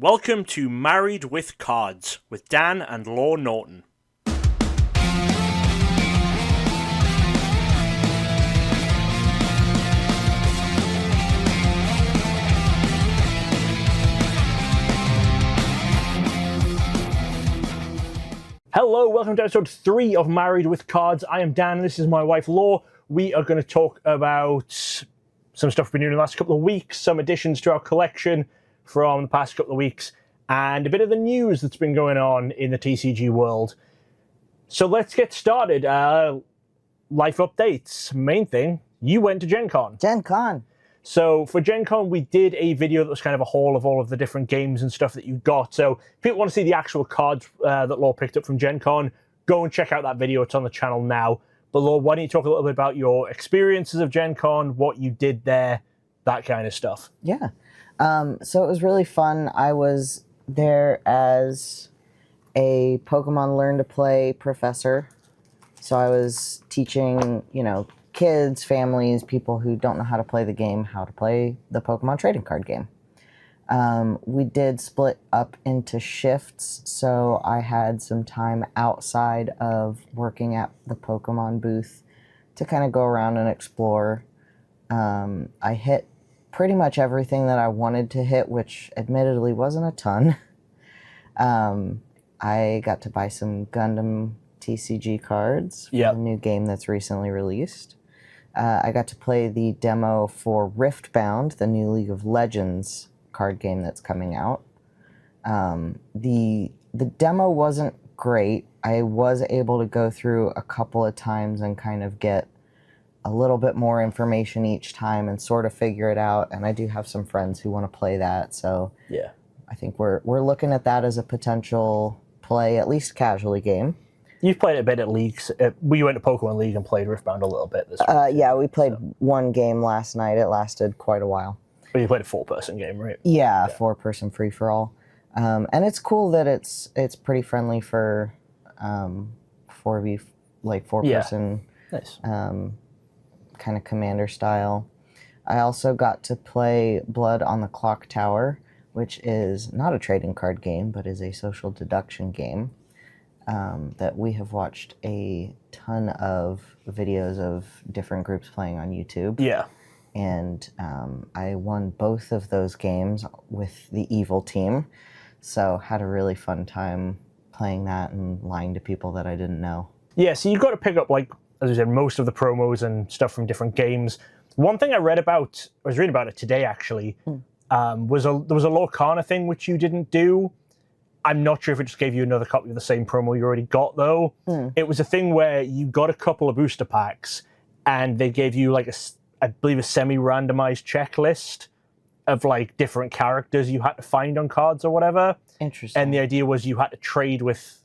Welcome to Married with Cards with Dan and Law Norton. Hello, welcome to episode 3 of Married with Cards. I am Dan, and this is my wife Law. We are going to talk about some stuff we've been doing in the last couple of weeks, some additions to our collection from the past couple of weeks, and a bit of the news that's been going on in the TCG world. So let's get started. Life updates. Main thing, you went to GenCon. GenCon. So for GenCon, we did a video that was kind of a haul of all of the different games and stuff that you got. So if people want to see the actual cards that Law picked up from GenCon, go and check out that video. It's on the channel now. But Law, why don't you talk a little bit about your experiences of GenCon, what you did there, that kind of stuff. Yeah. So it was really fun. I was there as a Pokemon Learn to Play professor. So I was teaching, kids, families, people who don't know how to play the game, how to play the Pokemon trading card game. We did split up into shifts, so I had some time outside of working at the Pokemon booth to kind of go around and explore. I hit pretty much everything that I wanted to hit, which admittedly wasn't a ton. I got to buy some Gundam TCG cards for the new game that's recently released. I got to play the demo for Riftbound, the new League of Legends card game that's coming out. The demo wasn't great. I was able to go through a couple of times and kind of get a little bit more information each time and sort of figure it out. And I do have some friends who want to play that, so yeah, I think we're looking at that as a potential play, at least casually, game. You've played a bit at leagues. We went to Pokemon League and played Riftbound a little bit this week. Yeah, we played one game last night. It lasted quite a while. But you played a 4-person game, right? Yeah, 4-person free-for-all. And it's cool that it's pretty friendly for 4-person Nice. Kind of commander style. I also got to play Blood on the Clock Tower, which is not a trading card game, but is a social deduction game that we have watched a ton of videos of different groups playing on YouTube. Yeah. And I won both of those games with the evil team, so had a really fun time playing that and lying to people that I didn't know. Yeah, so you've got to pick up, as I said, most of the promos and stuff from different games. One thing I was reading about it today, actually, there was a Lorcana thing which you didn't do. I'm not sure if it just gave you another copy of the same promo you already got, though. It was a thing where you got a couple of booster packs, and they gave you, I believe, a semi-randomized checklist of, different characters you had to find on cards or whatever. Interesting. And the idea was you had to trade with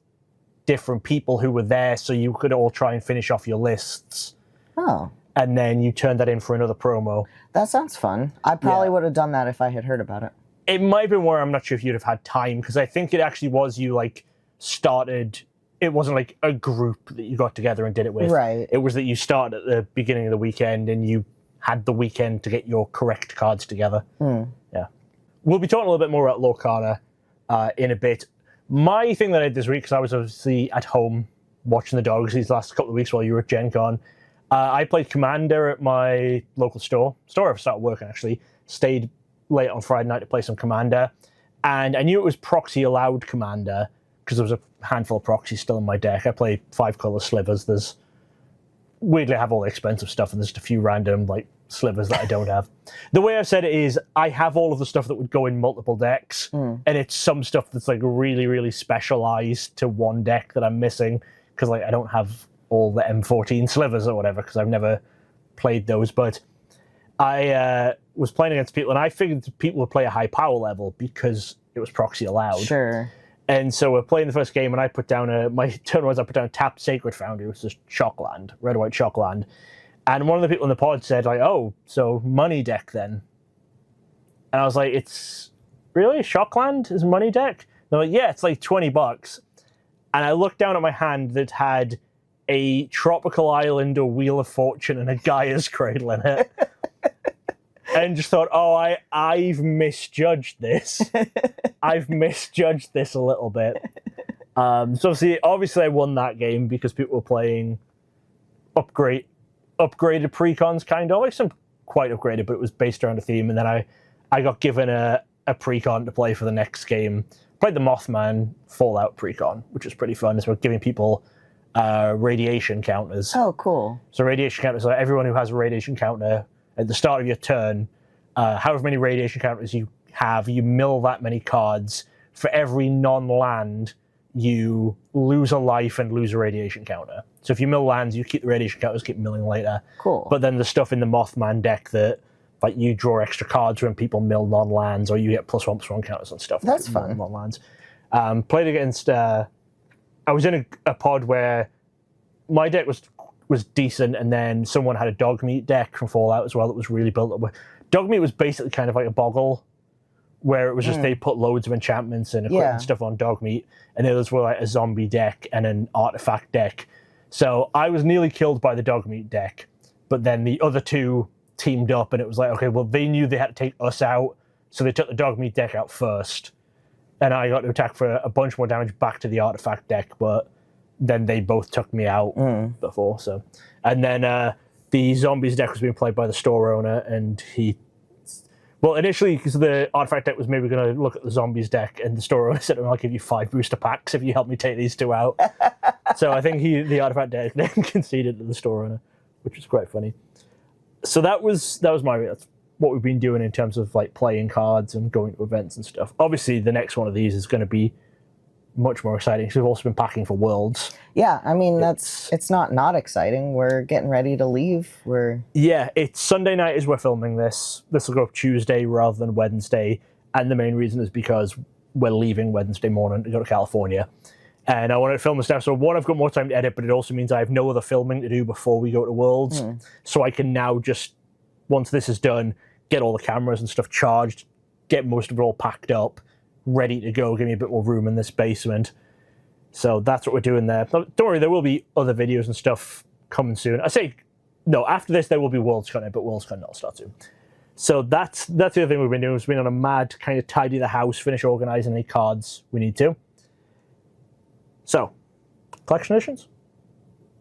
different people who were there so you could all try and finish off your lists. Oh. And then you turned that in for another promo. That sounds fun. I probably would have done that if I had heard about it. It might have been where I'm not sure if you'd have had time, because I think it actually was you, started... It wasn't, a group that you got together and did it with. Right. It was that you started at the beginning of the weekend and you had the weekend to get your correct cards together. Yeah. We'll be talking a little bit more about Lorcana in a bit. My thing that I did this week, because I was obviously at home watching the dogs these last couple of weeks while you were at GenCon, I played Commander at my local store. Store I've started working, actually. Stayed late on Friday night to play some Commander. And I knew it was proxy-allowed Commander, because there was a handful of proxies still in my deck. I play 5-color slivers. Weirdly, I have all the expensive stuff, and there's just a few random, slivers that I don't have. The way I've said it is, I have all of the stuff that would go in multiple decks, and it's some stuff that's, really, really specialized to one deck that I'm missing, because, I don't have all the M14 slivers or whatever, because I've never played those. But I was playing against people, and I figured people would play a high power level because it was proxy allowed. Sure. And so we're playing the first game, and I put down my turn was I put down tapped Sacred Foundry, which is Shockland, red-white Shockland. And one of the people in the pod said, oh, so money deck then. And I was like, it's really Shockland is money deck? And they're like, yeah, it's $20. And I looked down at my hand that had a Tropical Island, a Wheel of Fortune, and a Gaia's Cradle in it. and just thought, oh, I've misjudged this. I've misjudged this a little bit. So obviously I won that game because people were playing upgraded precons, kind of. Like some quite upgraded, but it was based around a theme. And then I got given a precon to play for the next game. Played the Mothman Fallout precon, which was pretty fun. So we're giving people radiation counters. Oh, cool. So radiation counters, so everyone who has a radiation counter at the start of your turn, however many radiation counters you have, you mill that many cards. For every non-land, you lose a life and lose a radiation counter. So if you mill lands, you keep the radiation counters, keep milling later. Cool. But then the stuff in the Mothman deck that, like, you draw extra cards when people mill non-lands, or you get +1/+1 counters and stuff. That's fun. Non-lands. Played against... I was in a pod where my deck was decent, and then someone had a dog meat deck from Fallout as well that was really built up. Dog meat was basically kind of like a boggle, where it was just they put loads of enchantments and equipment and stuff on dog meat, and the others were like a zombie deck and an artifact deck. So I was nearly killed by the dog meat deck, but then the other two teamed up, and it was like, okay, well, they knew they had to take us out, so they took the dog meat deck out first, and I got to attack for a bunch more damage back to the artifact deck, but then they both took me out before. So, and then the zombies deck was being played by the store owner, and well, initially, because the artifact deck was maybe going to look at the zombies deck, and the store owner said, I'll give you 5 booster packs if you help me take these two out. So I think the artifact deck then conceded to the store owner, which was quite funny. So that's what we've been doing in terms of like playing cards and going to events and stuff. Obviously, the next one of these is going to be much more exciting because we've also been packing for Worlds. Yeah, I mean, it's not exciting. We're getting ready to leave. Yeah, it's Sunday night as we're filming this. This will go up Tuesday rather than Wednesday, and the main reason is because we're leaving Wednesday morning to go to California. And I wanted to film this now, so one, I've got more time to edit, but it also means I have no other filming to do before we go to Worlds. So I can now just, once this is done, get all the cameras and stuff charged, get most of it all packed up, ready to go, give me a bit more room in this basement. So that's what we're doing there. Don't worry, there will be other videos and stuff coming soon. After this there will be Worlds content, but Worlds content will start soon. So that's the other thing we've been doing. We've been on a mad kind of tidy the house, finish organising any cards we need to. So, collection editions?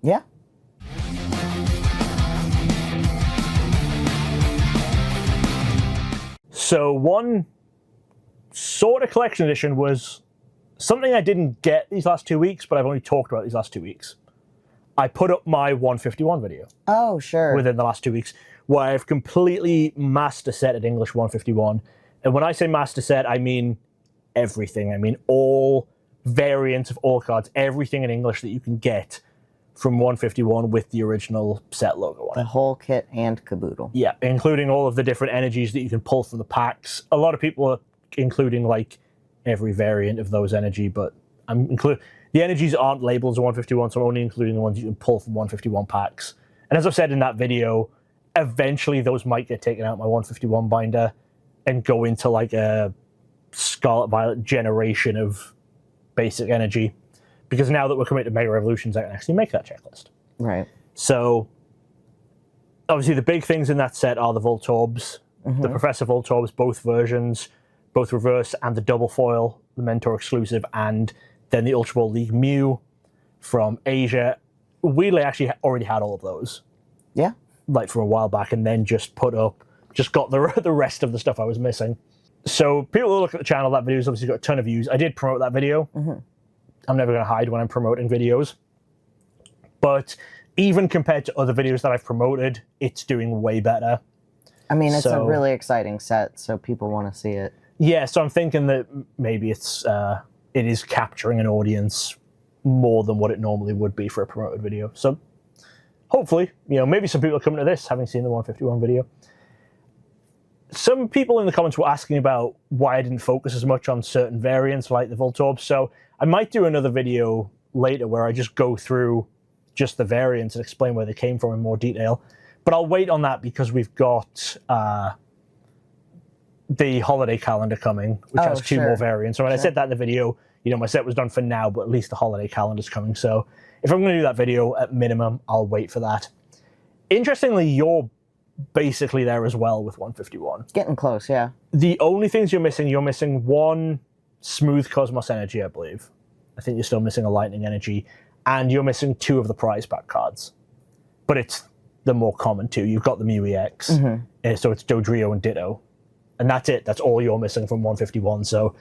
Yeah. So one sort of collection edition was something I didn't get these last 2 weeks, but I've only talked about these last 2 weeks. I put up my 151 video. Oh, sure. Within the last 2 weeks, where I've completely master set at English 151. And when I say master set, I mean everything. I mean all variants of all cards, everything in English that you can get from 151 with the original set logo on it. The whole kit and caboodle. Yeah, including all of the different energies that you can pull from the packs. A lot of people are including like every variant of those energy, but the energies aren't labeled as 151, so I'm only including the ones you can pull from 151 packs. And as I've said in that video, eventually those might get taken out of my 151 binder and go into like a Scarlet Violet generation of basic energy, because now that we're coming to Mega Revolutions, I can actually make that checklist. Right. So, obviously the big things in that set are the Voltorbs, the Professor Voltorbs, both versions, both reverse and the double foil, the Mentor exclusive, and then the Ultra Ball League Mew from Asia. Weirdly, I actually already had all of those. Yeah. Like from a while back, and then just got the rest of the stuff I was missing. So people who look at the channel, that video's obviously got a ton of views. I did promote that video. I'm never going to hide when I'm promoting videos. But even compared to other videos that I've promoted, it's doing way better. I mean, it's a really exciting set, so people want to see it. Yeah, so I'm thinking that maybe it is capturing an audience more than what it normally would be for a promoted video. So hopefully, maybe some people are coming to this having seen the 151 video. Some people in the comments were asking about why I didn't focus as much on certain variants like the Voltorb, so I might do another video later where I just go through just the variants and explain where they came from in more detail. But I'll wait on that because we've got the holiday calendar coming, which has two more variants. So when I said that in the video, my set was done for now, but at least the holiday calendar's coming. So if I'm going to do that video, at minimum, I'll wait for that. Interestingly, your basically there as well with 151. Getting close, yeah. The only things you're missing one Smooth Cosmos Energy, I believe. I think you're still missing a Lightning Energy, and you're missing 2 of the prize pack cards. But it's the more common 2. You've got the Mew EX, so it's Dodrio and Ditto. And that's it. That's all you're missing from 151. So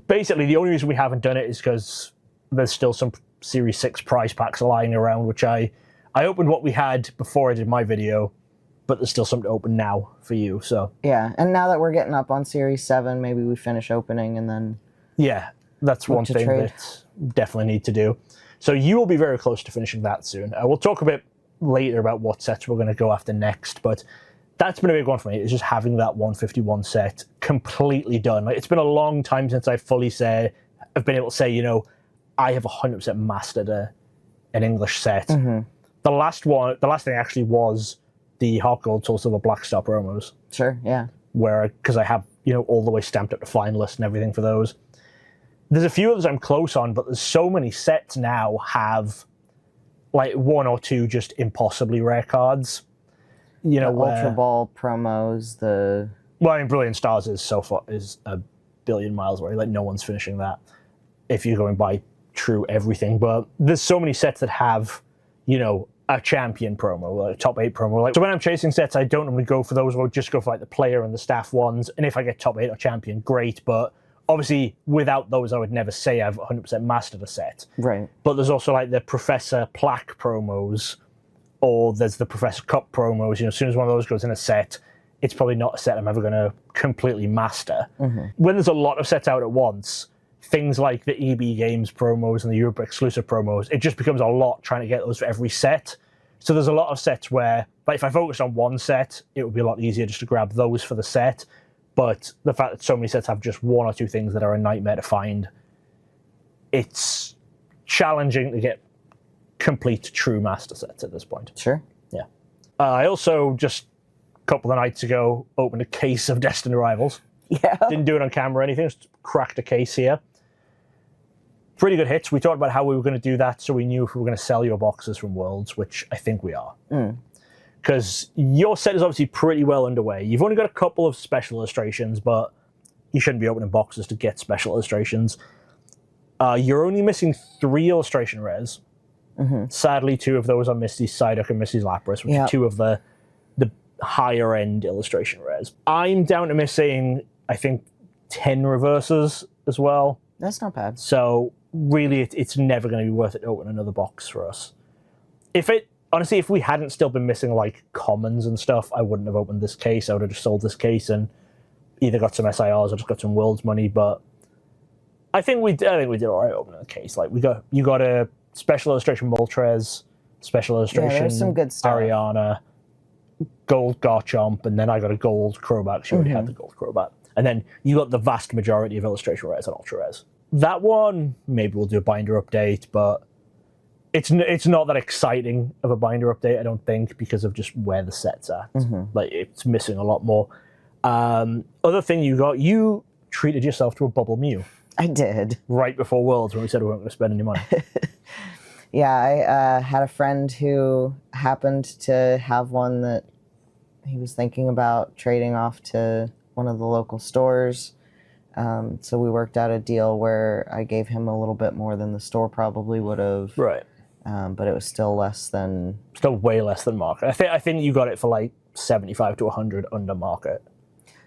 basically, the only reason we haven't done it is because there's still some Series 6 prize packs lying around, which I opened what we had before I did my video, but there's still some to open now for you. So yeah, and now that we're getting up on Series 7, maybe we finish opening and then... Yeah, that's one thing that definitely need to do. So you will be very close to finishing that soon. We'll talk a bit later about what sets we're going to go after next, but that's been a big one for me, is just having that 151 set completely done. Like, it's been a long time since I've been able to say, you know, I have 100% mastered an English set. The last thing actually was the Heart Gold, Soul Silver, Black Star promos. Sure, yeah. Because I have, you know, all the way stamped up to finalist and everything for those. There's a few others I'm close on, but there's so many sets now have like 1 or 2 just impossibly rare cards. You know, Ultra Ball promos, Well, I mean, Brilliant Stars is a billion miles away. Like, no one's finishing that if you're going by true everything. But there's so many sets that have, you know, a champion promo, like a top 8 promo. Like, so when I'm chasing sets, I don't normally go for those. I'll just go for like the player and the staff ones. And if I get top 8 or champion, great. But obviously, without those, I would never say I've 100% mastered a set. Right. But there's also like the Professor Plaque promos, or there's the Professor Cup promos. You know, as soon as one of those goes in a set, it's probably not a set I'm ever going to completely master. When there's a lot of sets out at once, things like the EB Games promos and the Europe exclusive promos, it just becomes a lot trying to get those for every set. So there's a lot of sets where, like, if I focused on one set, it would be a lot easier just to grab those for the set. But the fact that so many sets have just 1 or 2 things that are a nightmare to find, it's challenging to get complete true master sets at this point. Sure. Yeah. I also, just a couple of nights ago, opened a case of Destined Arrivals. Yeah. Didn't do it on camera or anything, just cracked a case here. Pretty good hits. We talked about how we were going to do that, so we knew if we were going to sell your boxes from Worlds, which I think we are. Because your set is obviously pretty well underway. You've only got a couple of special illustrations, but you shouldn't be opening boxes to get special illustrations. You're only missing 3 illustration rares. Sadly, 2 of those are Misty's Psyduck and Misty's Lapras, which are 2 of the higher end illustration rares. I'm down to missing, I think, 10 reverses as well. That's not bad. So really, it's never going to be worth it to open another box for us. Honestly, if we hadn't still been missing like commons and stuff, I wouldn't have opened this case. I would have just sold this case and either got some SIRs or just got some Worlds money. But I think we did all right opening the case. Like, you got a special illustration Moltres, special illustration there's some good stuff. Ariana, gold Garchomp, and then I got a gold Crobat. She already had the gold Crobat. And then you got the vast majority of illustration rares and ultra rares. That one, maybe we'll do a binder update, but it's not that exciting of a binder update, I don't think, because of just where the set's at. Like, it's missing a lot more. Other thing you treated yourself to a Bubble Mew. I did. Right before Worlds, when we said we weren't going to spend any money. Yeah, I had a friend who happened to have one that he was thinking about trading off to one of the local stores. So we worked out a deal where I gave him a little bit more than the store probably would have. Right. But it was still way less than market. I think you got it for like 75 to 100 under market.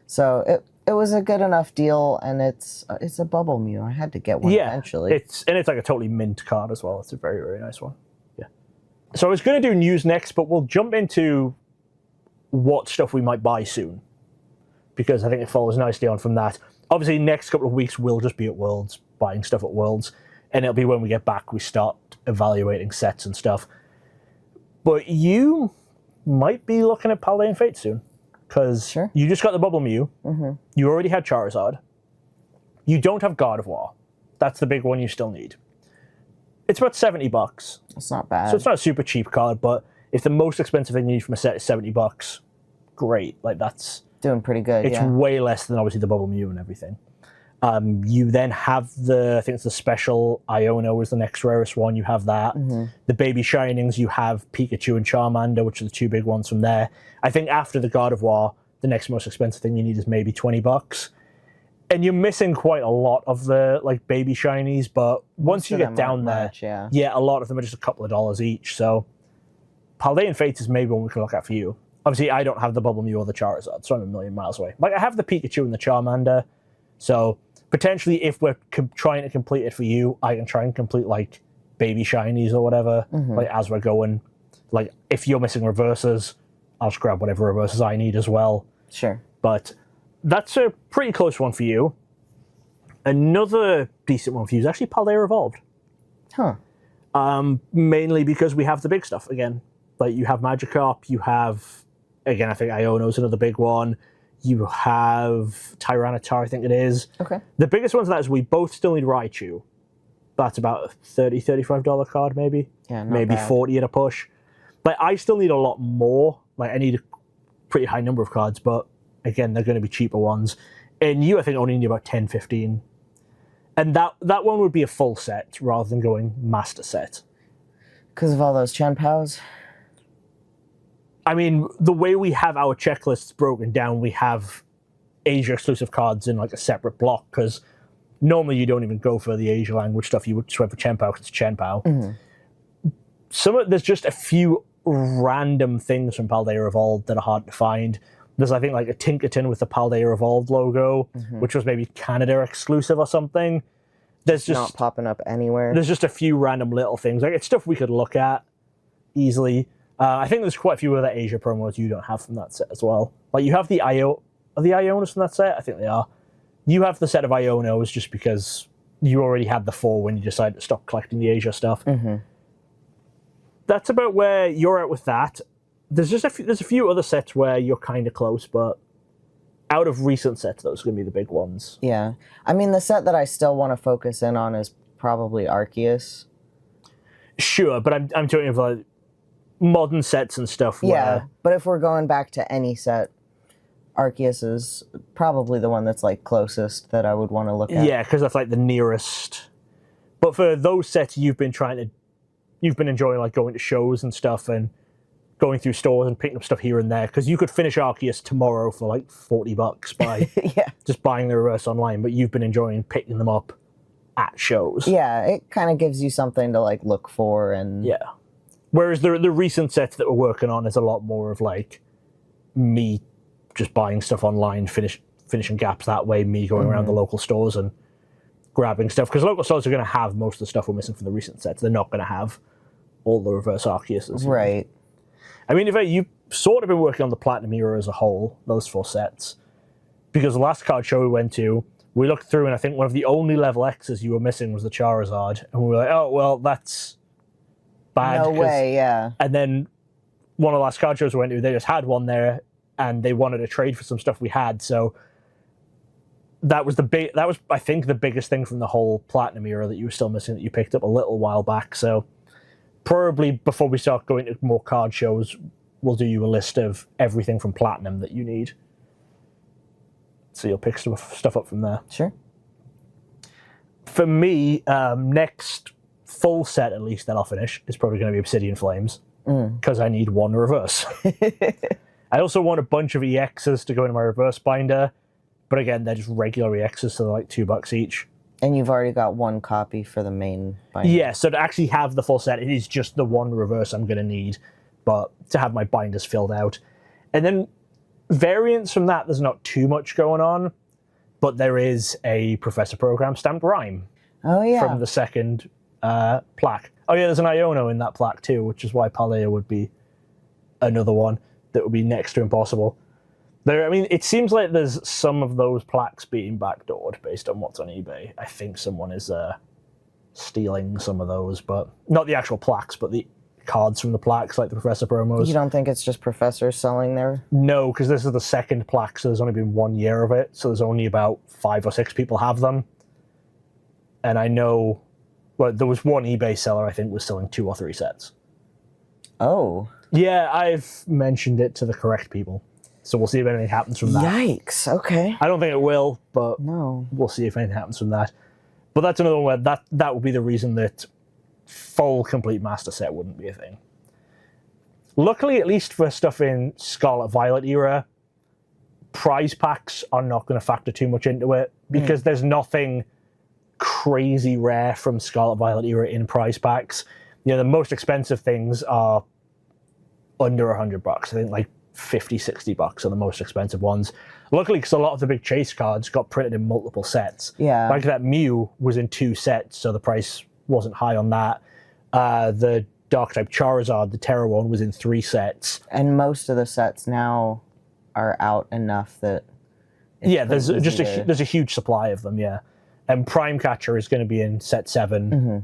So it was a good enough deal, and it's a Bubble Mew. I had to get one eventually. It's like a totally mint card as well. It's a very, very nice one. Yeah. So I was going to do news next, but we'll jump into what stuff we might buy soon, because I think it follows nicely on from that. Obviously, next couple of weeks we'll just be at Worlds, buying stuff at Worlds, and it'll be when we get back we start evaluating sets and stuff. But you might be looking at Paladin Fate soon, because you just got the Bubble Mew. You already had Charizard. You don't have God of War. That's the big one you still need. It's about $70. It's not bad. So it's not a super cheap card, but if the most expensive thing you need from a set is $70, great. Like, that's doing pretty good. It's way less than obviously the Bubble Mew and everything. You then have I think it's the special Iono is the next rarest one. You have that. The baby shinings, you have Pikachu and Charmander, which are the two big ones from there. I think after the God of War, the next most expensive thing you need is maybe $20. And you're missing quite a lot of the like baby shinies, but once you get down there, a lot of them are just a couple of dollars each. So Paldean Fates is maybe one we can look at for you. Obviously, I don't have the Bubble Mew or the Charizard, so I'm a million miles away. Like, I have the Pikachu and the Charmander, so potentially if we're trying to complete it for you, I can try and complete, like, baby shinies or whatever, like, as we're going. Like, if you're missing reverses, I'll just grab whatever reverses I need as well. Sure. But that's a pretty close one for you. Another decent one for you is actually Paldea Evolved. Huh. Mainly because we have the big stuff again. Like, you have Magikarp, you have... Again, I think Iono's another big one. You have Tyranitar, I think it is. Okay. The biggest ones of that is we both still need Raichu. That's about a $30, $35 card, maybe. Yeah, not maybe bad. 40 at a push. But I still need a lot more. Like, I need a pretty high number of cards, but again, they're going to be cheaper ones. And you, I think, only need about 10, 15. And that one would be a full set rather than going master set. Because of all those Chen-Pows? I mean, the way we have our checklists broken down, we have Asia exclusive cards in like a separate block, because normally you don't even go for the Asia language stuff. You would just went for Chen-Pao because it's Chen-Pao. There's just a few random things from Paldea Evolved that are hard to find. There's, I think, like a Tinkerton with the Paldea Evolved logo, which was maybe Canada exclusive or something. There's just not popping up anywhere. There's just a few random little things. Like, it's stuff we could look at easily. I think there's quite a few other Asia promos you don't have from that set as well. Like, you have the Are the Ionos from that set? I think they are. You have the set of Ionos just because you already had the 4 when you decided to stop collecting the Asia stuff. That's about where you're at with that. There's just there's a few other sets where you're kind of close, but out of recent sets, those are going to be the big ones. Yeah. I mean, the set that I still want to focus in on is probably Arceus. Sure, but I'm talking about modern sets and stuff. Yeah, but if we're going back to any set, Arceus is probably the one that's like closest that I would want to look at. Yeah, because that's like the nearest. But for those sets, you've been enjoying like going to shows and stuff and going through stores and picking up stuff here and there, because you could finish Arceus tomorrow for like $40 by just buying the reverse online, but you've been enjoying picking them up at shows. Yeah, it kind of gives you something to like look for and... Yeah. Whereas the recent sets that we're working on is a lot more of like me just buying stuff online, finishing gaps that way, me going around the local stores and grabbing stuff. Because local stores are going to have most of the stuff we're missing from the recent sets. They're not going to have all the reverse Arceuses. Right. I mean, in fact, you've sort of been working on the Platinum era as a whole, those 4 sets. Because the last card show we went to, we looked through and I think one of the only level X's you were missing was the Charizard. And we were like, oh, well, that's... bad. No way, yeah. And then one of the last card shows we went to, they just had one there, and they wanted to trade for some stuff we had. So that was I think the biggest thing from the whole Platinum era that you were still missing that you picked up a little while back. So probably before we start going to more card shows, we'll do you a list of everything from Platinum that you need. So you'll pick stuff up from there. Sure. For me, next full set, at least, that I'll finish is probably going to be Obsidian Flames, because I need one reverse. I also want a bunch of EXs to go into my reverse binder, but again, they're just regular EXs, so they're like $2 each. And you've already got one copy for the main binder. Yeah, so to actually have the full set, it is just the one reverse I'm going to need, but to have my binders filled out. And then variants from that, there's not too much going on, but there is a Professor Program stamped rhyme. Oh, yeah. From the second plaque. Oh yeah, there's an Iono in that plaque too, which is why Paldea would be another one that would be next to impossible. I mean, it seems like there's some of those plaques being backdoored based on what's on eBay. I think someone is stealing some of those, but not the actual plaques, but the cards from the plaques, like the Professor promos. You don't think it's just professors selling their... No, because this is the second plaque, so there's only been 1 year of it, so there's only about 5 or 6 people have them. And I know... Well, there was one eBay seller, I think, was selling 2 or 3 sets. Oh. Yeah, I've mentioned it to the correct people. So we'll see if anything happens from that. Yikes. Okay. I don't think it will, but No. we'll see if anything happens from that. But that's another one where that would be the reason that full complete master set wouldn't be a thing. Luckily, at least for stuff in Scarlet Violet era, prize packs are not going to factor too much into it because there's nothing crazy rare from Scarlet Violet era in prize packs. You know, the most expensive things are under $100. I think like $50, $60 are the most expensive ones. Luckily, because a lot of the big chase cards got printed in multiple sets. Yeah. Like that Mew was in 2 sets, so the price wasn't high on that. The Dark-type Charizard, the Terra one, was in 3 sets. And most of the sets now are out enough that there's just there's a huge supply of them, yeah. And Prime Catcher is going to be in set 7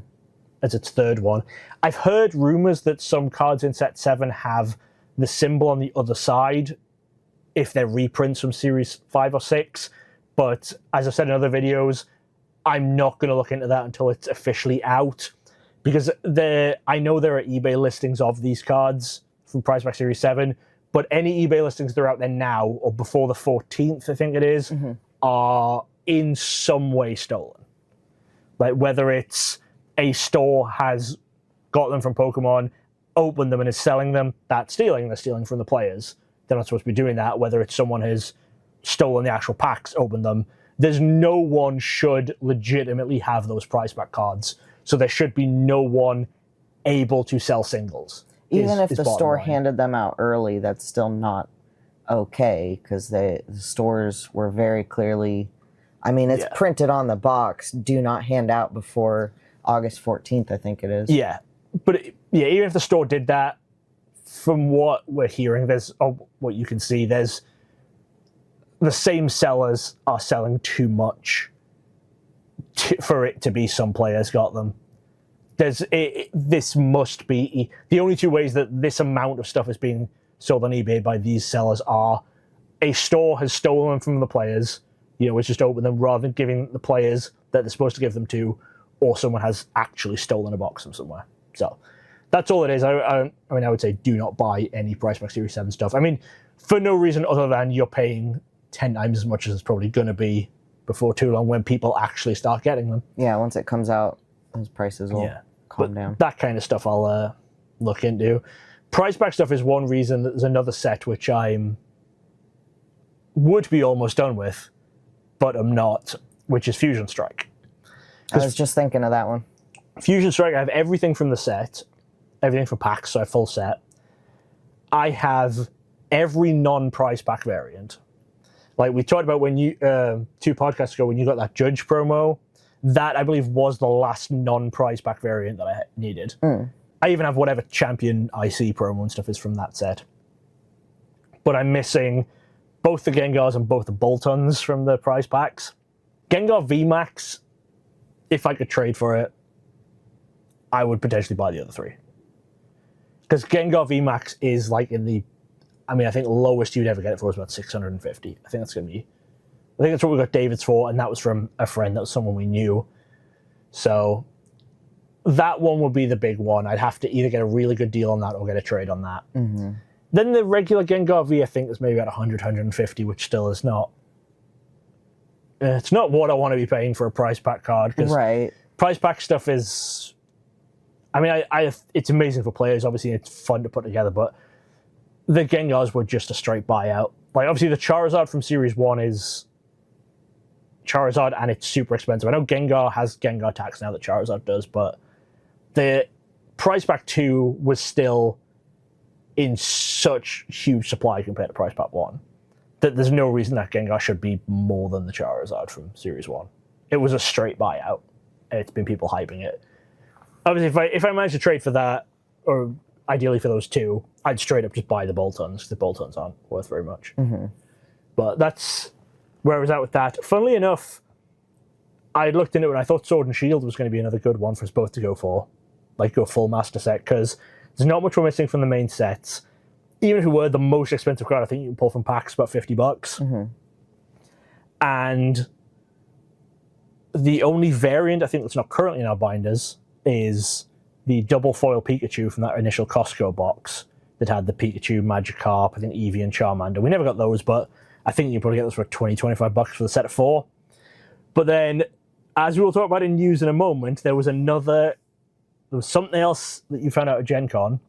as its 3rd one. I've heard rumors that some cards in set 7 have the symbol on the other side if they're reprints from series 5 or 6, but as I've said in other videos, I'm not going to look into that until it's officially out, because I know there are eBay listings of these cards from Prize Pack Series 7, but any eBay listings that are out there now, or before the 14th, I think it is, are in some way stolen. Like, whether it's a store has got them from Pokemon, opened them and is selling them, that's stealing. They're stealing from the players. They're not supposed to be doing that. Whether it's someone has stolen the actual packs, opened them, there's no one should legitimately have those prize pack cards. So there should be no one able to sell singles. Even if the store handed them out early, that's still not okay, because the stores were very clearly, I mean, it's printed on the box, do not hand out before August 14th, I think it is. Yeah. But even if the store did that, from what we're hearing, what you can see, there's the same sellers are selling too much for it to be some players got them. This must be the only 2 ways that this amount of stuff is being sold on eBay by these sellers are a store has stolen them from the players, it's just opened them rather than giving the players that they're supposed to give them to, or someone has actually stolen a box from somewhere. So that's all it is. I mean, I would say do not buy any Prize Pack Series 7 stuff. I mean, for no reason other than you're paying 10 times as much as it's probably going to be before too long when people actually start getting them. Yeah, once it comes out, those prices will calm down. That kind of stuff I'll look into. Prize Pack stuff is one reason that there's another set which would be almost done with, but I'm not, which is Fusion Strike. I was just thinking of that one. Fusion Strike, I have everything from the set, everything from packs, so I have full set. I have every non-prize pack variant. Like we talked about when you 2 podcasts ago when you got that Judge promo, that I believe was the last non-prize pack variant that I needed. I even have whatever Champion IC promo and stuff is from that set. But I'm missing both the Gengars and both the Boltons from the prize packs. Gengar VMAX, if I could trade for it, I would potentially buy the other 3. Because Gengar VMAX is like in the, I think lowest you'd ever get it for was about 650. I think that's going to be, I think that's what we got David's for, and that was from a friend, that was someone we knew. So that one would be the big one. I'd have to either get a really good deal on that or get a trade on that. Then the regular Gengar V, I think, is maybe about 100, 150, which still is not, it's not what I want to be paying for a prize pack card. Right. Prize pack stuff is, it's amazing for players. Obviously, it's fun to put together, but the Gengars were just a straight buyout. Like, obviously, the Charizard from Series 1 is Charizard, and it's super expensive. I know Gengar has Gengar tax now that Charizard does, but the Prize Pack 2 was still in such huge supply compared to Prize Pack 1 that there's no reason that Gengar should be more than the Charizard from Series 1. It was a straight buyout. It's been people hyping it. Obviously, if I managed to trade for that, or ideally for those 2, I'd straight up just buy the Boltons, because the Boltons aren't worth very much. But that's where I was at with that. Funnily enough, I looked into it and I thought Sword and Shield was going to be another good one for us both to go for. Like, go full master set, because there's not much we're missing from the main sets. Even if it were the most expensive card, I think you can pull from packs about $50. And the only variant I think that's not currently in our binders is the double foil Pikachu from that initial Costco box that had the Pikachu, Magikarp, I think Eevee and Charmander. We never got those, but I think you probably get those for 20, 25 bucks for the set of 4. But then, as we will talk about in news in a moment, there was something else that you found out at GenCon.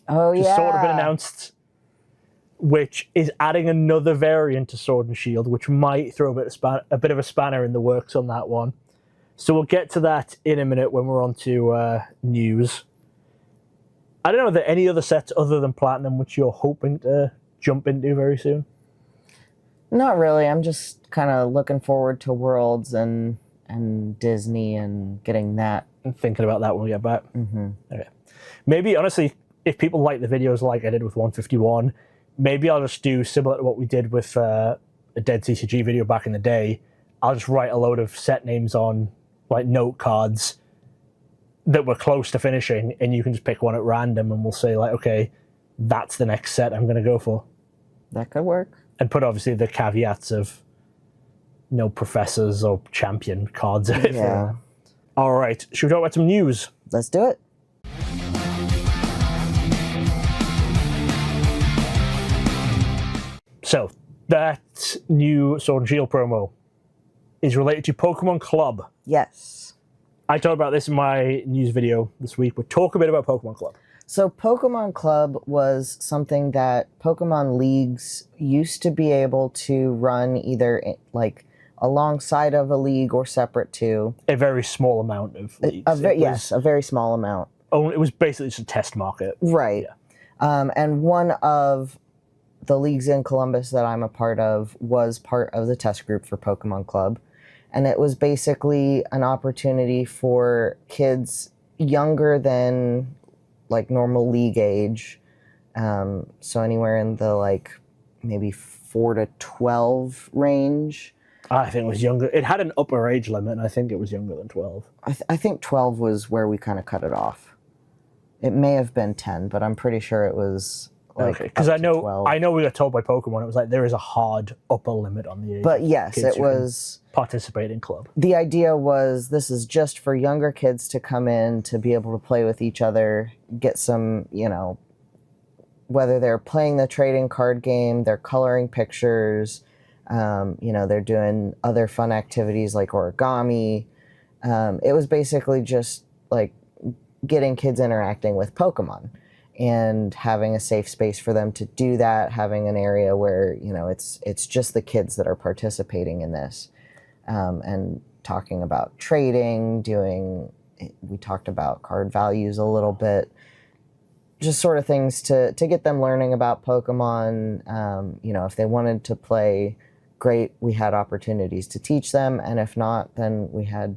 Oh, which has sort of been announced, which is adding another variant to Sword and Shield, which might throw a bit of a spanner in the works on that one. So we'll get to that in a minute when we're on to news. I don't know, are there any other sets other than Platinum which you're hoping to jump into very soon? Not really. I'm just kind of looking forward to Worlds and Disney and getting that. And thinking about that when we get back? Mm-hmm. Okay. Maybe, honestly, if people like the videos like I did with 151, maybe I'll just do similar to what we did with a Dead CCG video back in the day. I'll just write a load of set names on like note cards that were close to finishing, and you can just pick one at random, and we'll say like, okay, that's the next set I'm going to go for. That could work. And put obviously the caveats of no professors or champion cards in it. Yeah. All right, should we talk about some news? Let's do it. So, that new Sword and Shield promo is related to Pokémon Club. Yes. I talked about this in my news video this week, but talk a bit about Pokémon Club. So Pokémon Club was something that Pokémon leagues used to be able to run either like alongside of a league or separate to. A very small amount of leagues. Yes, a very small amount. Oh, it was basically just a test market. Right. Yeah. And one of the leagues in Columbus that I'm a part of was part of the test group for Pokémon Club. And it was basically an opportunity for kids younger than like normal league age. So anywhere in the like maybe 4 to 12 range. I think it was younger. It had an upper age limit, and I think it was younger than 12. I think 12 was where we kind of cut it off. It may have been 10, but I'm pretty sure it was like okay, because I know 12. I know we got told by Pokemon it was like there is a hard upper limit on the age. But yes, kids it was participate in club. The idea was this is just for younger kids to come in to be able to play with each other, get some, you know, whether they're playing the trading card game, they're coloring pictures, you know, they're doing other fun activities like origami. It was basically just like getting kids interacting with Pokemon and having a safe space for them to do that, having an area where, you know, it's just the kids that are participating in this. And talking about trading, we talked about card values a little bit, just sort of things to get them learning about Pokemon. You know, if they wanted to play, great, we had opportunities to teach them, and if not, then we had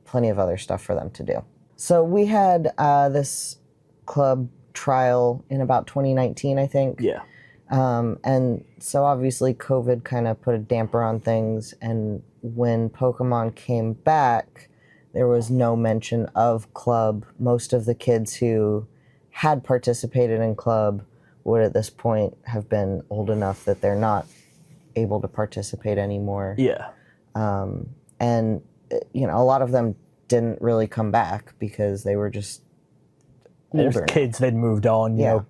plenty of other stuff for them to do. So we had this club trial in about 2019, I think. Yeah. And so obviously COVID kind of put a damper on things, and when Pokemon came back, there was no mention of club. Most of the kids who had participated in club would at this point have been old enough that they're not able to participate anymore. Yeah. And, you know, a lot of them didn't really come back because they were just older. Kids, they'd moved on, you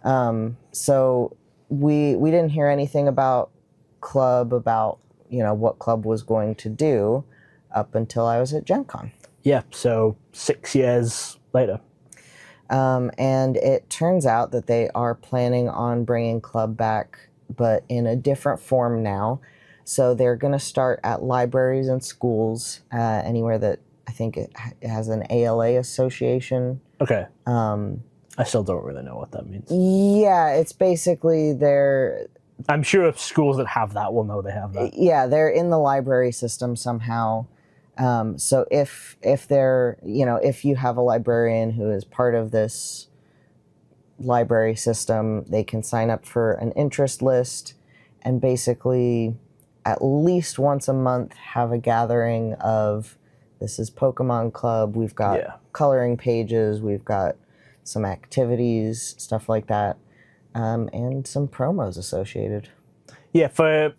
know. So we didn't hear anything about club, about, you know, what club was going to do up until I was at GenCon. Yeah, so 6 years later. And it turns out that they are planning on bringing club back, but in a different form now. So they're going to start at libraries and schools, anywhere that I think it has an ALA association. Okay. I still don't really know what that means. Yeah, it's basically I'm sure schools that have that will know they have that. Yeah, they're in the library system somehow. So if they're, you know, if you have a librarian who is part of this library system, they can sign up for an interest list and basically at least once a month have a gathering of, this is Pokemon Club, we've got coloring pages, we've got some activities, stuff like that, and some promos associated. Yeah, for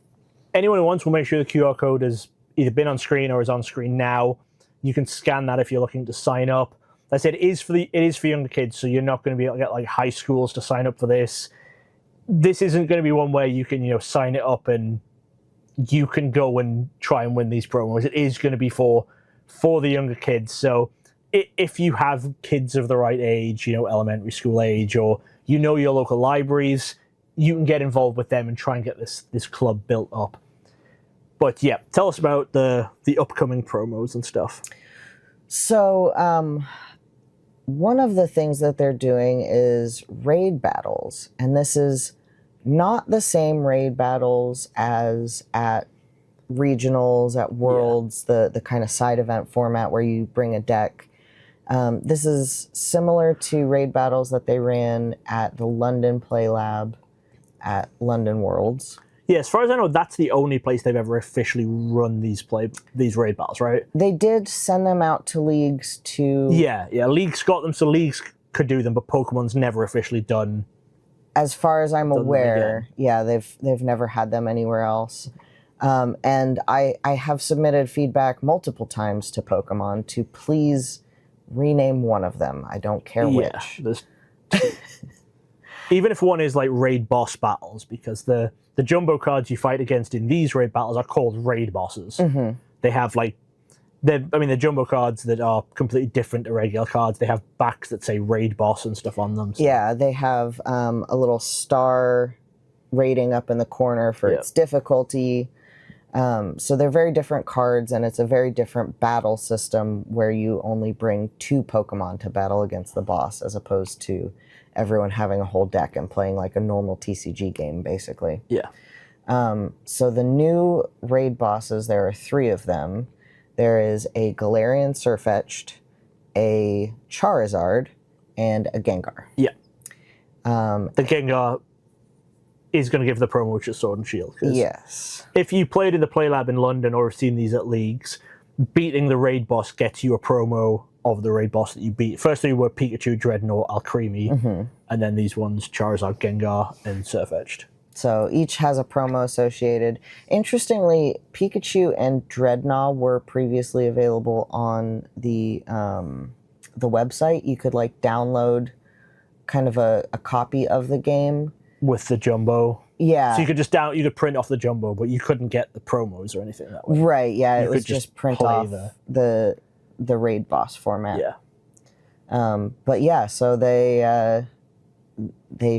anyone who wants, we'll make sure the QR code has either been on screen or is on screen now. You can scan that if you're looking to sign up. I said, it is for younger kids, so you're not going to be able to get like high schools to sign up for this. This isn't going to be one where you can sign it up and you can go and try and win these promos. It is going to be for the younger kids. So if you have kids of the right age, elementary school age, or your local libraries, you can get involved with them and try and get this club built up. But yeah, tell us about the upcoming promos and stuff. So one of the things that they're doing is raid battles, and this is not the same raid battles as at regionals, at Worlds, the kind of side event format where you bring a deck. This is similar to raid battles that they ran at the London Play Lab at London Worlds. Yeah, as far as I know, that's the only place they've ever officially run these raid battles, right? They did send them out to leagues to... Yeah, leagues got them, so leagues could do them, but Pokemon's never officially done. As far as I'm aware, yeah, they've never had them anywhere else. And I have submitted feedback multiple times to Pokemon to please rename one of them. I don't care which. There's even if one is like raid boss battles, because the jumbo cards you fight against in these raid battles are called raid bosses. Mm-hmm. They have the jumbo cards that are completely different to regular cards. They have backs that say raid boss and stuff on them. So. Yeah, they have a little star rating up in the corner for its difficulty. So they're very different cards, and it's a very different battle system where you only bring 2 Pokemon to battle against the boss, as opposed to everyone having a whole deck and playing like a normal TCG game, basically. Yeah. So the new raid bosses, there are 3 of them. There is a Galarian Sirfetch'd, a Charizard, and a Gengar. Yeah. The Gengar is going to give the promo, which is Sword and Shield. Yes. If you played in the Play Lab in London or have seen these at leagues, beating the raid boss gets you a promo of the raid boss that you beat. First 3 were Pikachu, Dreadnought, Alcremie, and then these ones, Charizard, Gengar, and Sirfetch'd. So each has a promo associated. Interestingly, Pikachu and Dreadnought were previously available on the website. You could like download kind of a copy of the game with the jumbo. Yeah. So you could print off the jumbo, but you couldn't get the promos or anything that way. Right, yeah. You it was just print off the raid boss format. Yeah. But yeah, so they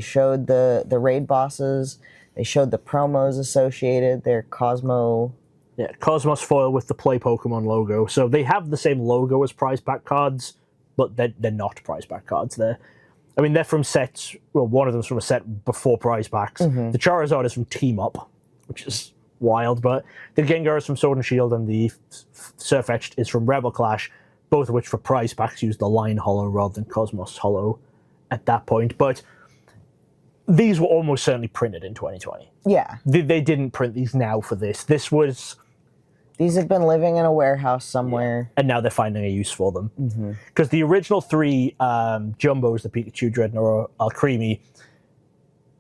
showed the raid bosses. They showed the promos associated. Their Cosmo... Yeah, Cosmos foil with the Play Pokemon logo. So they have the same logo as prize pack cards, but they're not prize pack cards. They're from sets. Well, one of them's from a set before prize packs. The Charizard is from Team Up, which is wild. But the Gengar is from Sword and Shield, and the Sirfetch'd is from Rebel Clash, both of which for prize packs use the Line Hollow rather than Cosmos Hollow at that point. But these were almost certainly printed in 2020. Yeah. They didn't print these now for this. These have been living in a warehouse somewhere. Yeah. And now they're finding a use for them. Because the original 3 jumbos, the Pikachu, Dreadnought, Alcremie,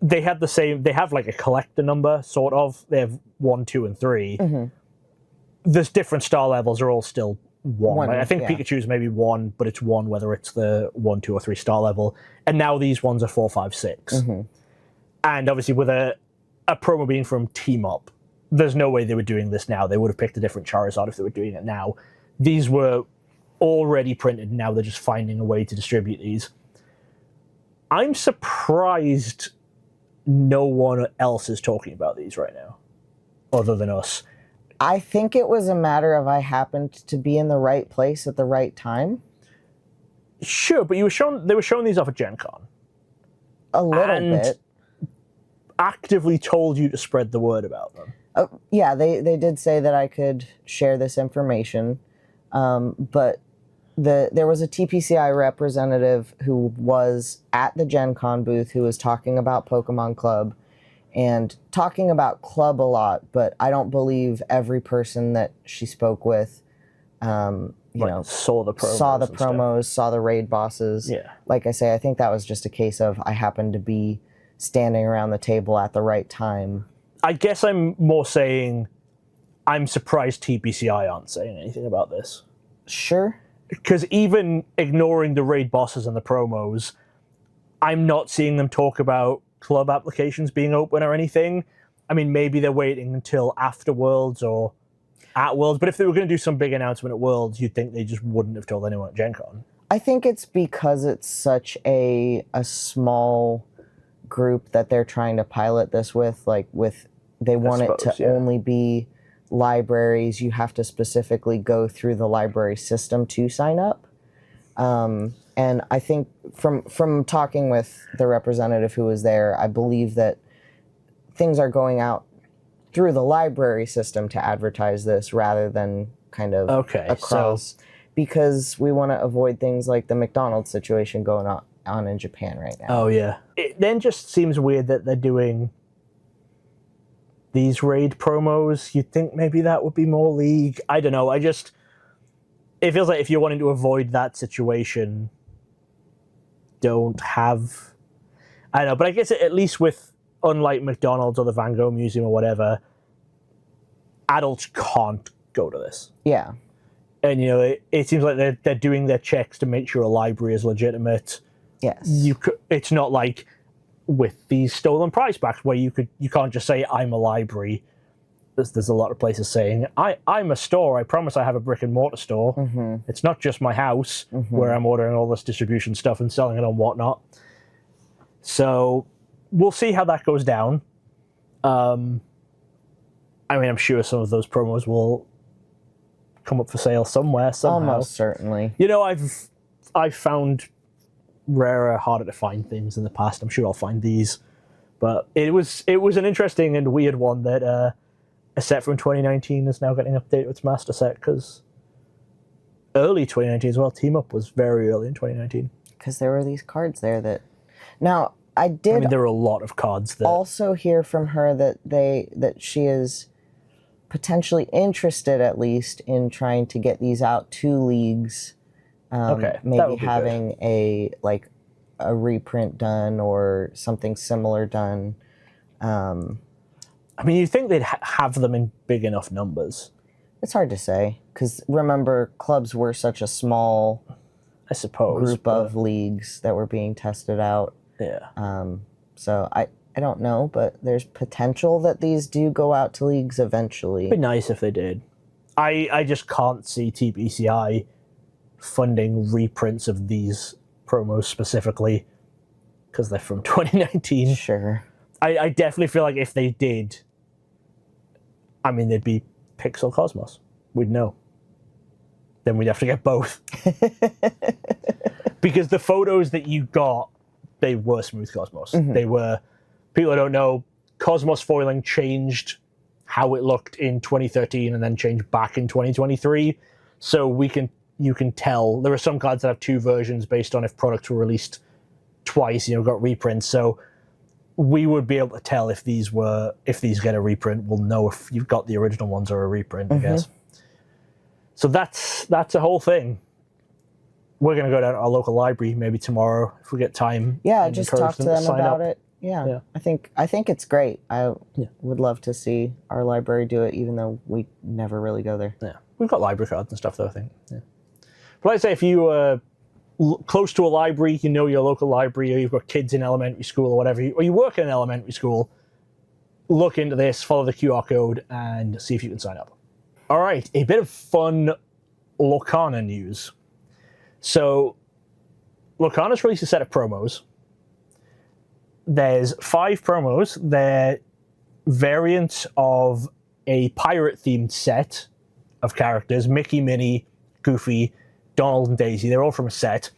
they have like a collector number, sort of. They have 1, 2, and 3. There's different star levels are all still 1. I think Pikachu's maybe 1, but it's 1 whether it's the 1, 2, or 3 star level. And now these ones are 4, 5, 6. And obviously with a promo being from Team Up, there's no way they were doing this now. They would have picked a different Charizard if they were doing it now. These were already printed, and now they're just finding a way to distribute these. I'm surprised no one else is talking about these right now, other than us. I think it was a matter of I happened to be in the right place at the right time. Sure, but they were showing these off at GenCon. A little bit. Actively told you to spread the word about them. Yeah, they did say that I could share this information, but there was a TPCI representative who was at the GenCon booth who was talking about Pokemon Club and talking about Club a lot, but I don't believe every person that she spoke with saw the promos, saw the raid bosses. Yeah. Like I say, I think that was just a case of I happened to be standing around the table at the right time. I guess I'm more saying I'm surprised TPCI aren't saying anything about this. Sure. because even ignoring the raid bosses and the promos, I'm not seeing them talk about club applications being open or anything. I mean, maybe they're waiting until after Worlds or at Worlds, but if they were going to do some big announcement at Worlds, you'd think they just wouldn't have told anyone at GenCon. I think it's because it's such a small group that they're trying to pilot this with. They want it to only be libraries. You have to specifically go through the library system to sign up. And I think from talking with the representative who was there, I believe that things are going out through the library system to advertise this rather than kind of across, because we want to avoid things like the McDonald's situation going on in Japan right now. Oh, yeah. It then just seems weird that they're doing these raid promos. You'd think maybe that would be more League. I don't know. It feels like if you're wanting to avoid that situation, don't have... I don't know, but I guess at least with, unlike McDonald's or the Van Gogh Museum or whatever, adults can't go to this. Yeah. And, it seems like they're doing their checks to make sure a library is legitimate. Yes. It's not like with these stolen prize packs where you can't just say, I'm a library. There's a lot of places saying, I'm a store. I promise I have a brick and mortar store. Mm-hmm. It's not just my house where I'm ordering all this distribution stuff and selling it on whatnot. So we'll see how that goes down. I mean, I'm sure some of those promos will come up for sale somewhere, somehow. Almost certainly. I've found rarer, harder to find things in the past. I'm sure I'll find these. But it was an interesting and weird one that a set from 2019 is now getting updated with its master set, because early 2019 as well, Team Up was very early in 2019. Because there were these cards there that... Now, I mean, there were a lot of cards that... also hear from her that she is potentially interested, at least, in trying to get these out to leagues. Maybe having a reprint done or something similar done. I mean, you'd think they'd have them in big enough numbers. It's hard to say, because remember, clubs were such a small, I suppose, group of leagues that were being tested out. Yeah. So I don't know, but there's potential that these do go out to leagues eventually. It'd be nice if they did. I just can't see TBCI funding reprints of these promos specifically, because they're from 2019. Sure. I definitely feel like if they did, I mean, they'd be Pixel Cosmos. We'd know. Then we'd have to get both. Because the photos that you got, they were Smooth Cosmos. Mm-hmm. They were, people who don't know, Cosmos foiling changed how it looked in 2013 and then changed back in 2023. So you can tell, there are some cards that have two versions based on if products were released twice, got reprints. So we would be able to tell if these get a reprint. We'll know if you've got the original ones or a reprint, I guess. So that's a whole thing. We're going to go down to our local library maybe tomorrow if we get time. Yeah, just talk to them about it. Yeah. I think it's great. I would love to see our library do it, even though we never really go there. Yeah, we've got library cards and stuff, though, I think. Yeah. But like I say, if you are close to a library, your local library, or you've got kids in elementary school or whatever, or you work in an elementary school, look into this, follow the QR code, and see if you can sign up. All right, a bit of fun Lorcana news. So, Lorcana's released a set of promos. There's 5 promos. They're variants of a pirate-themed set of characters. Mickey, Minnie, Goofy, Donald, and Daisy. They're all from a set,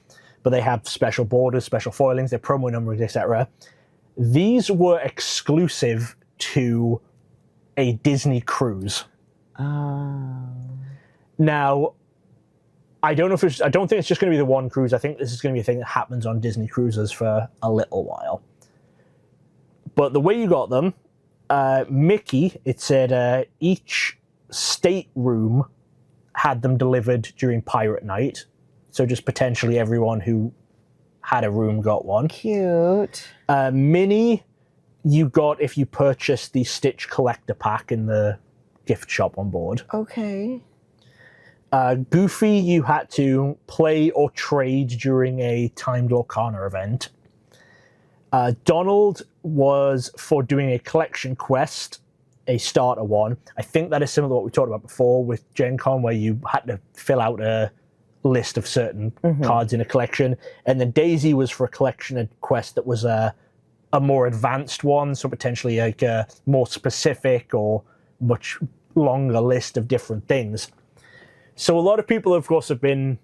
but they have special borders, special foilings, their promo numbers, etc. These were exclusive to a Disney cruise. Now, I don't think it's just going to be the one cruise. I think this is going to be a thing that happens on Disney cruises for a little while. But the way you got them, Mickey, it said each stateroom had them delivered during Pirate Night. So just potentially everyone who had a room got one. Cute. Minnie, you got if you purchased the Stitch Collector Pack in the gift shop on board. Okay. Goofy, you had to play or trade during a timed Lorcana event. Donald was for doing a collection quest, a starter one. I think that is similar to what we talked about before with GenCon, where you had to fill out a list of certain cards in a collection. And then Daisy was for a collection quest that was a more advanced one, so potentially like a more specific or much longer list of different things. So a lot of people, of course, have been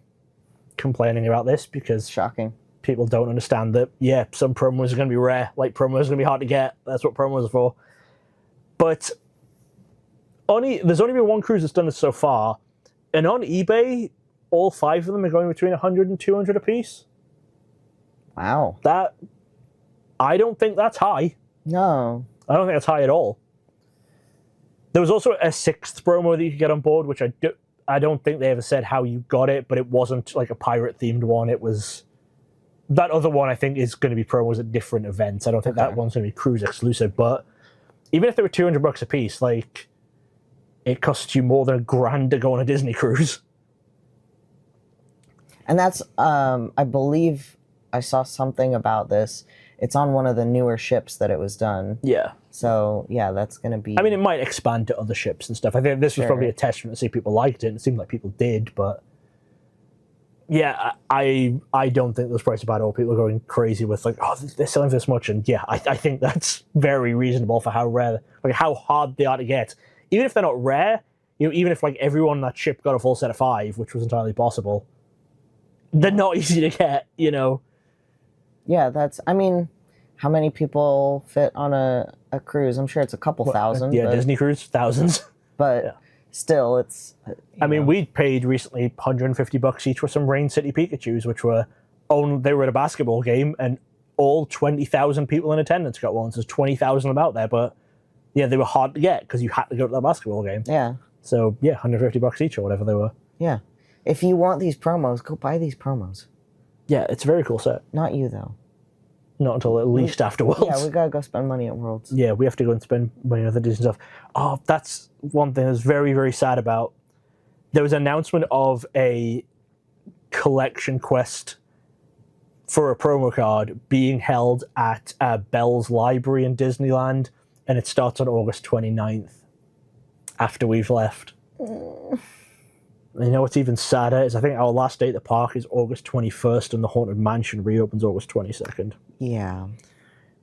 complaining about this because Shocking. people don't understand that, yeah, some promos are going to be rare, like promos are going to be hard to get. That's what promos are for. But there's only been one cruise that's done this so far. And on eBay, all 5 of them are going between 100 and 200 apiece. Wow. I don't think that's high. No. I don't think that's high at all. There was also a 6th promo that you could get on board, which I don't think they ever said how you got it, but it wasn't like a pirate-themed one. It was... That other one, I think, is going to be promos at different events. I don't think that one's going to be cruise exclusive, but even if they were $200 a piece, like, it costs you more than $1,000 to go on a Disney cruise. And that's, I believe I saw something about this. It's on one of the newer ships that it was done. Yeah. So, yeah, that's going to be... I mean, it might expand to other ships and stuff. I think this was probably a testament to see people liked it, and it seemed like people did, but... Yeah, I don't think those prices are bad at all. People are going crazy with, like, oh, they're selling for this much, and yeah, I think that's very reasonable for how rare, like, how hard they are to get. Even if they're not rare, you know, even if, like, everyone on that ship got a full set of 5, which was entirely possible, they're not easy to get, you know? Yeah, I mean, how many people fit on a cruise? I'm sure it's a couple thousand. Yeah, Disney cruise, thousands. But yeah. Still, it's... I mean, we paid recently $150 each for some Rain City Pikachus, which were they were at a basketball game, and all 20,000 people in attendance got one. So there's 20,000 about there, but yeah, they were hard to get because you had to go to that basketball game. Yeah. So yeah, $150 each or whatever they were. Yeah. If you want these promos, go buy these promos. Yeah, it's a very cool set. Not you, though. Not until at least after Worlds. Yeah, we gotta go spend money at Worlds. Yeah, we have to go and spend money on the Disney stuff. Oh, that's one thing I was very, very sad about. There was an announcement of a collection quest for a promo card being held at Bell's Library in Disneyland, and it starts on August 29th, after we've left. And you know what's even sadder is I think our last day at the park is August 21st, and the Haunted Mansion reopens August 22nd. Yeah.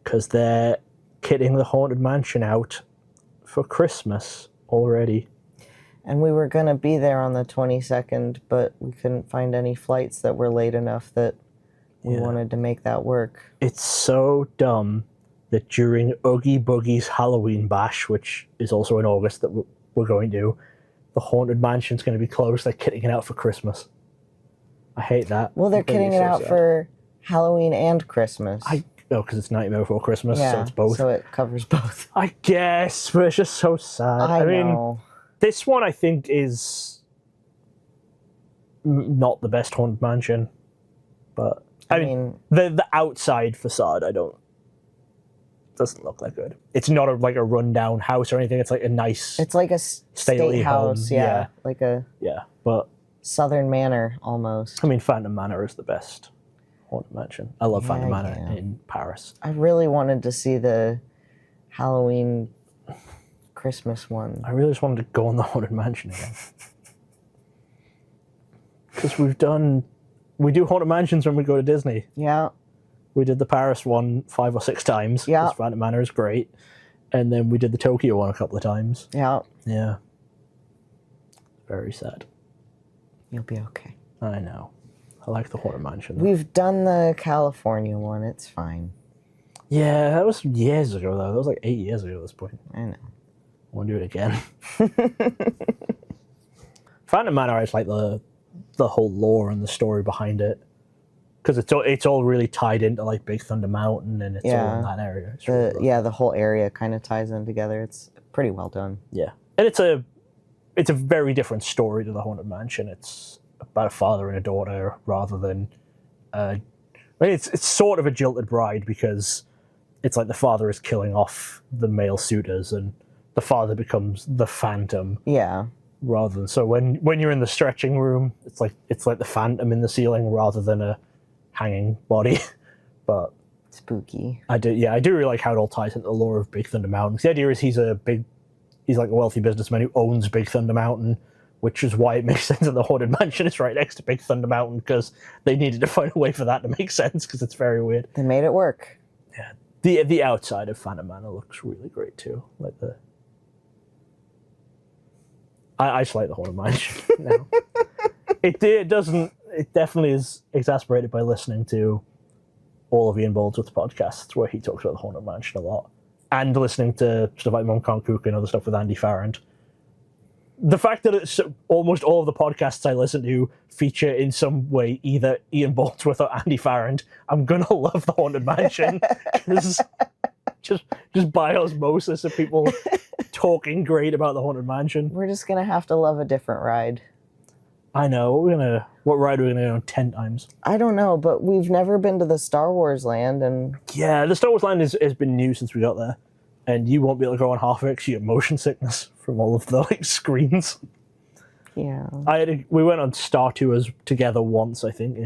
Because they're kitting the Haunted Mansion out for Christmas already. And we were going to be there on the 22nd, but we couldn't find any flights that were late enough that we wanted to make that work. It's so dumb that during Oogie Boogie's Halloween Bash, which is also in August that we're going to, the Haunted Mansion's going to be closed. They're kitting it out for Christmas. I hate that. Well, they're kitting it out for Halloween and Christmas. Because it's Nightmare Before Christmas, yeah, so it's both. So it covers both. I guess, but it's just so sad. I mean, know. This one I think is not the best Haunted Mansion, but I mean the outside facade doesn't look that good. It's not like a rundown house or anything. It's like a nice. It's like a state house, yeah, like a but Southern Manor almost. I mean, Phantom Manor is the best Haunted Mansion. I love Phantom Manor in Paris. I really wanted to see the Halloween Christmas one. I really just wanted to go on the Haunted Mansion again. Because we do Haunted Mansions when we go to Disney. Yeah. We did the Paris one 5 or 6 times. Yeah. Because Phantom Manor is great. And then we did the Tokyo one a couple of times. Yeah. Yeah. Very sad. You'll be okay. I know. I like the Haunted Mansion. We've done the California one. It's fine. Yeah, that was years ago, though. That was like 8 years ago at this point. I know. I want to do it again. Phantom Manor is like the whole lore and the story behind it. Because it's all really tied into like Big Thunder Mountain, and it's all in that area. It's really the whole area kind of ties in together. It's pretty well done. Yeah, and it's a very different story to the Haunted Mansion. It's about a father and a daughter rather than. I mean, it's sort of a jilted bride because it's like the father is killing off the male suitors, and the father becomes the Phantom. Yeah. rather than so when you're in the stretching room, it's like the phantom in the ceiling rather than a hanging body. But spooky. I do really like how it all ties into the lore of Big Thunder Mountain. The idea is he's like a wealthy businessman who owns Big Thunder Mountain, which is why it makes sense that the Haunted Mansion is right next to Big Thunder Mountain, because they needed to find a way for that to make sense, because it's very weird. They made it work. Yeah, the outside of Phantom Manor looks really great too. Like I just like the Haunted Mansion now. It definitely is exasperated by listening to all of Ian Baldwin's podcasts where he talks about the Haunted Mansion a lot, and listening to stuff like Mum Can't Cook and other stuff with Andy Farrand. The fact that it's almost all of the podcasts I listen to feature in some way either Ian Boldsworth or Andy Farrand, I'm gonna love the Haunted Mansion. just by osmosis of people talking great about the Haunted Mansion. We're just gonna have to love a different ride. I know. What ride are we gonna go on 10 times? I don't know, but we've never been to the Star Wars land, and yeah, the Star Wars land has been new since we got there, and you won't be able to go on half of it because you get motion sickness from all of the screens. Yeah, we went on Star Tours together once, I think.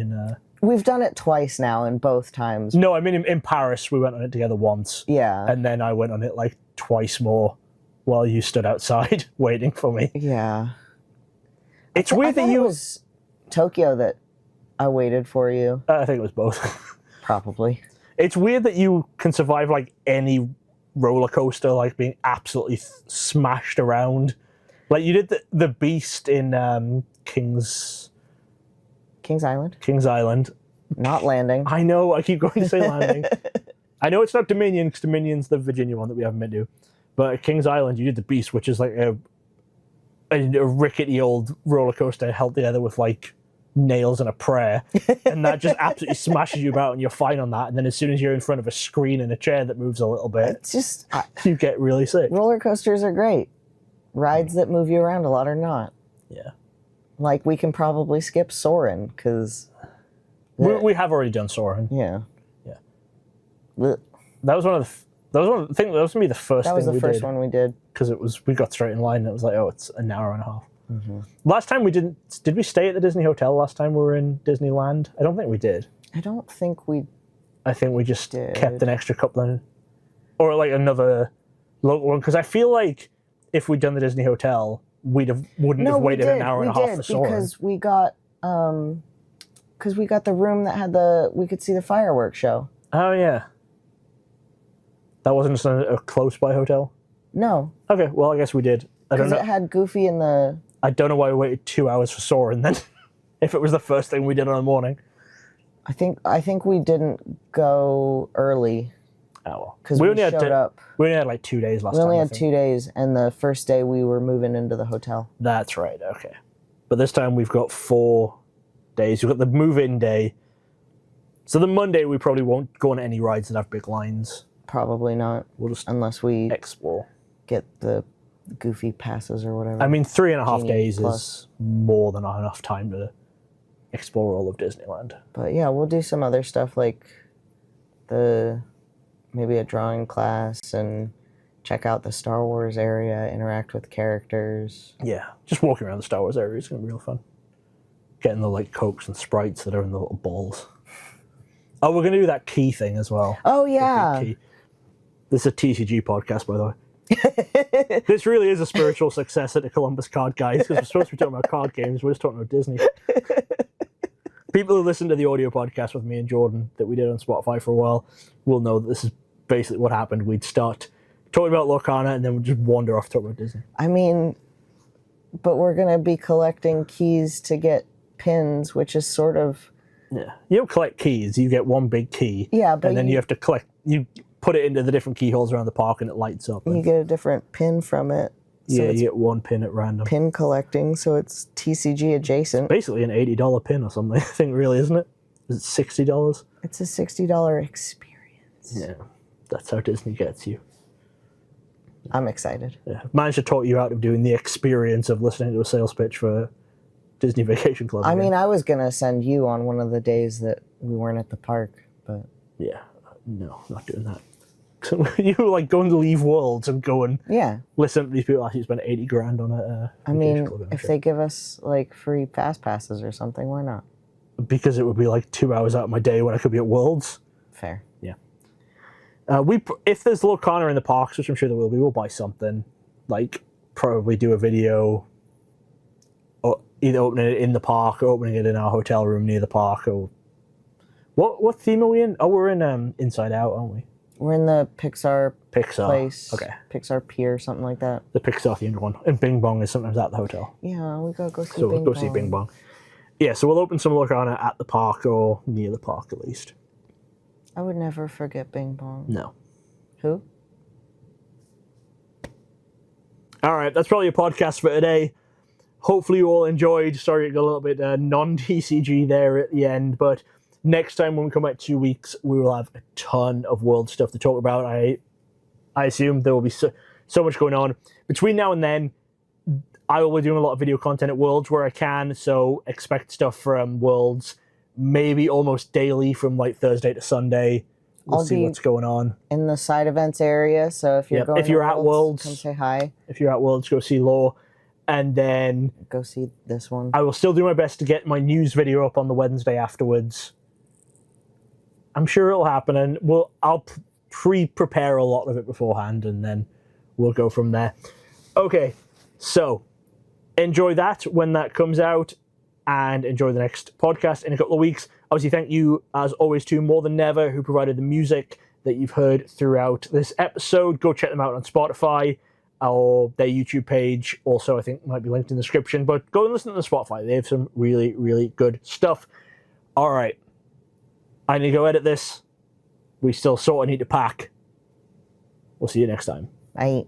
We've done it twice now, and both times. No, I mean in Paris we went on it together once. Yeah, and then I went on it like twice more, while you stood outside waiting for me. Yeah. It's weird that it was Tokyo that I waited for you. I think it was both. Probably. It's weird that you can survive like any roller coaster, like being absolutely smashed around. Like you did the Beast in King's Island. Not Landing. I know. I keep going to say Landing. I know it's not Dominion, because Dominion's the Virginia one that we haven't been to. But at King's Island, you did the Beast, which is like a rickety old roller coaster held together with like nails and a prayer, and that just absolutely smashes you about, and you're fine on that. And then as soon as you're in front of a screen and a chair that moves a little bit, it's just you get really sick. Roller coasters are great. Rides that move you around a lot are not. Yeah, like we can probably skip Soarin' because we have already done Soarin'. Yeah. That was one of the. That was gonna be the first. That was the first one we did, because we got straight in line and it was like, oh, it's an hour and a half. Mm-hmm. Last time we did we stay at the Disney Hotel last time we were in Disneyland? I don't think we did. I think we just kept an extra couple in, or like another local one, because I feel like if we'd done the Disney Hotel, wouldn't have waited an hour and a half for Soarin'. Because we got the room that we could see the fireworks show. Oh yeah. That wasn't just a close-by hotel? No. Okay, well, I guess we did. I don't know. Because it had Goofy in the... I don't know why we waited 2 hours for Soarin' then, if it was the first thing we did on the morning. I think we didn't go early. Oh, well. Because we only showed up. We only had like 2 days last time. We only had 2 days, and the first day we were moving into the hotel. That's right, okay. But this time we've got 4 days. We've got the move-in day. So the Monday we probably won't go on any rides that have big lines. Probably not. We'll just unless we explore. Get the Goofy passes or whatever. I mean, 3.5 days is more than enough time to explore all of Disneyland. But yeah, we'll do some other stuff like maybe a drawing class and check out the Star Wars area, interact with characters. Yeah, just walking around the Star Wars area is going to be real fun. Getting the like Cokes and Sprites that are in the little balls. Oh, we're going to do that key thing as well. Oh, yeah. This is a TCG podcast, by the way. This really is a spiritual successor to Columbus Card Guys, because we're supposed to be talking about card games. We're just talking about Disney. People who listen to the audio podcast with me and Jordan that we did on Spotify for a while will know that this is basically what happened. We'd start talking about Lorcana and then we'd just wander off talking about Disney. I mean, but we're going to be collecting keys to get pins, which is sort of... Yeah. You don't collect keys. You get one big key. Yeah, but and then you have to collect... You put it into the different keyholes around the park and it lights up. You get a different pin from it. So you get one pin at random. Pin collecting, so it's TCG adjacent. It's basically an $80 pin or something, I think, really, isn't it? Is it $60? It's a $60 experience. Yeah, that's how Disney gets you. I'm excited. Yeah. Managed to talk you out of doing the experience of listening to a sales pitch for Disney Vacation Club. I mean, I was going to send you on one of the days that we weren't at the park, but... Yeah, no, not doing that. You were like going to leave Worlds and go and Yeah. listen to these people actually spend 80 grand on it. I mean, if they give us like free fast passes or something, why not? Because it would be like 2 hours out of my day when I could be at Worlds. Fair. Yeah. If there's Lorcana in the parks, which I'm sure there will be, we'll buy something. Like, probably do a video, or either opening it in the park or opening it in our hotel room near the park. Or what theme are we in? Oh, we're in Inside Out, aren't we? We're in the Pixar place. Okay. Pixar Pier, something like that. The Pixar themed one. And Bing Bong is sometimes at the hotel. Yeah, we gotta go see So Bing we'll go Bong. see Bing Bong. Yeah, so we'll open some Lorcana at the park or near the park at least. I would never forget Bing Bong. No. Who? All right, that's probably a podcast for today. Hopefully you all enjoyed. Sorry it got a little bit non-TCG there at the end, but next time when we come back 2 weeks, we will have a ton of World stuff to talk about. I assume there will be so much going on. Between now and then, I will be doing a lot of video content at Worlds where I can, so expect stuff from Worlds maybe almost daily from like Thursday to Sunday. We'll see what's going on. In the side events area, so if you're going if you're to at Worlds, come say hi. If you're at Worlds, go see Law. And then go see this one. I will still do my best to get my news video up on the Wednesday afterwards. I'm sure it'll happen, and I'll pre-prepare a lot of it beforehand, and then we'll go from there. Okay, so enjoy that when that comes out, and enjoy the next podcast in a couple of weeks. Obviously, thank you, as always, to More Than Never, who provided the music that you've heard throughout this episode. Go check them out on Spotify, or their YouTube page. Also, I think might be linked in the description, but go and listen to the Spotify. They have some really, really good stuff. All right. I need to go edit this. We still sort of need to pack. We'll see you next time. Bye.